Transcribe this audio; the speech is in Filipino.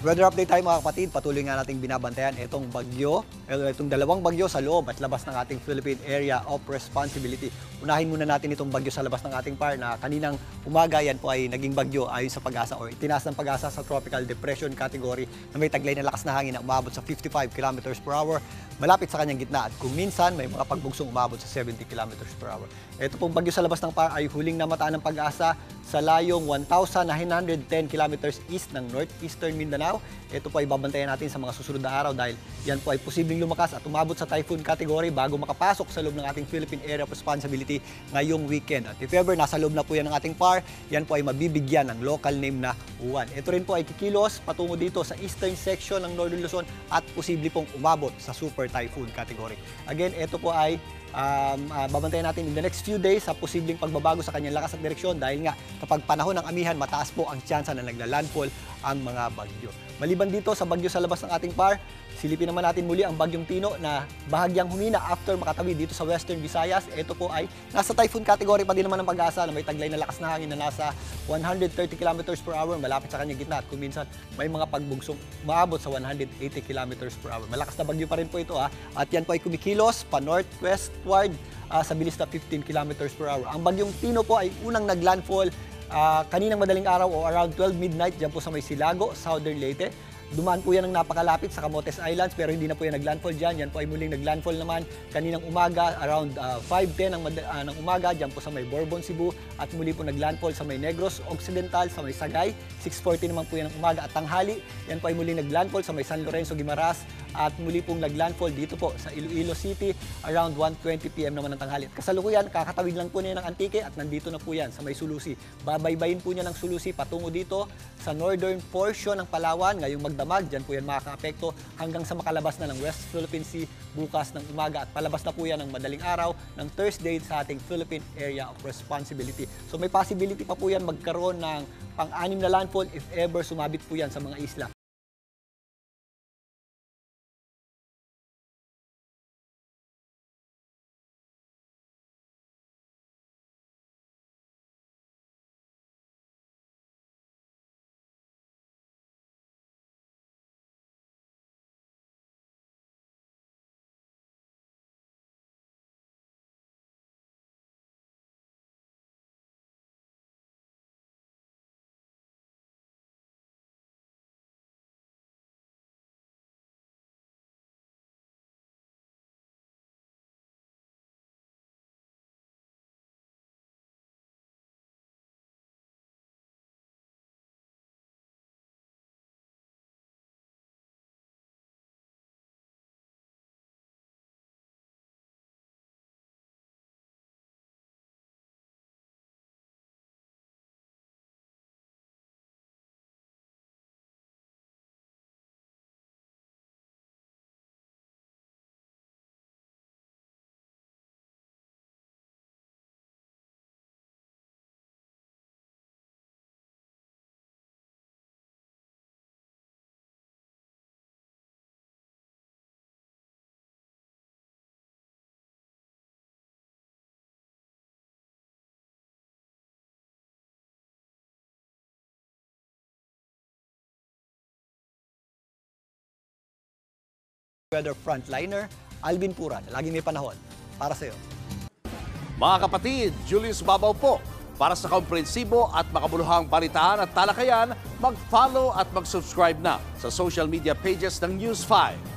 Weather update tayo mga kapatid, patuloy nga nating binabantayan itong bagyo, itong dalawang bagyo sa loob at labas ng ating Philippine Area of Responsibility. Unahin muna natin itong bagyo sa labas ng ating PAR na kaninang umaga yan po ay naging bagyo ayon sa Pag-asa o itinaas ng Pag-asa sa Tropical Depression category na may taglay na lakas na hangin na umabot sa 55 km per hour malapit sa kanyang gitna at kung minsan may mga pagbugsong umabot sa 70 km per hour. Ito pong bagyo sa labas ng PAR ay huling namataan ng Pag-asa sa layong 1,910 km east ng northeastern Mindanao. Ito po ay babantayan natin sa mga susunod na araw dahil yan po ay posibleng lumakas at umabot sa typhoon category bago makapasok sa loob ng ating Philippine Area of Responsibility ngayong weekend. At if ever nasa loob na po yan ng ating PAR, yan po ay mabibigyan ng local name na Uwan. Ito rin po ay kikilos patungo dito sa eastern section ng Northern Luzon at posible pong umabot sa super typhoon category. Again, ito po ay babantayan natin in the next few days sa posibleng pagbabago sa kanyang lakas at direksyon dahil nga kapag panahon ng amihan, mataas po ang tsansa na naglalandfall ang mga bagyo. Maliban dito sa bagyo sa labas ng ating PAR, silipin naman natin muli ang bagyong Tino na bahagyang humina after makatawid dito sa Western Visayas. Ito po ay nasa typhoon category pa din naman ng Pag-asa na may taglay na lakas na hangin na nasa 130 km per hour malapit sa kanyang gitna at kung minsan may mga pagbugsong maabot sa 180 km per hour. Malakas na bagyo pa rin po ito at yan po ay kumikilos pa northwestward sa bilis na 15 km per hour. Ang bagyong Tino po ay unang naglandfall kaninang madaling araw o around 12 midnight dyan po sa may Silago, Southern Leyte. Dumaan po yan ng napakalapit sa Camotes Islands pero hindi na po yan naglandfall dyan. Yan po ay muling naglandfall naman kaninang umaga around 5:10 ng umaga dyan po sa may Bourbon, Cebu at muli po naglandfall sa may Negros Occidental, sa may Sagay. 6:40 naman po yan ng umaga at tanghali. Yan po ay muling naglandfall sa may San Lorenzo, Guimaras at muli pong naglandfall dito po sa Iloilo City around 1:20 PM naman ng tanghali. At kasalukuyan, kakatawid lang po niya ng Antique at nandito na po yan sa may Sulusi. Babaybayin po niya ng Sulusi patungo dito sa northern portion ng Palawan ngayong magdamag. Diyan po yan makaka-apekto hanggang sa makalabas na ng West Philippine Sea bukas ng umaga at palabas na po yan ng madaling araw ng Thursday sa ating Philippine Area of Responsibility. So may possibility pa po yan magkaroon ng pang-anim na landfall if ever sumabit po yan sa mga isla. Weather frontliner, Alvin Puran, laging may panahon para sa iyo. Mga kapatid, Julius Babaw po. Para sa komprehensibo at makabuluhang balitaan at talakayan, mag-follow at mag-subscribe na sa social media pages ng News 5.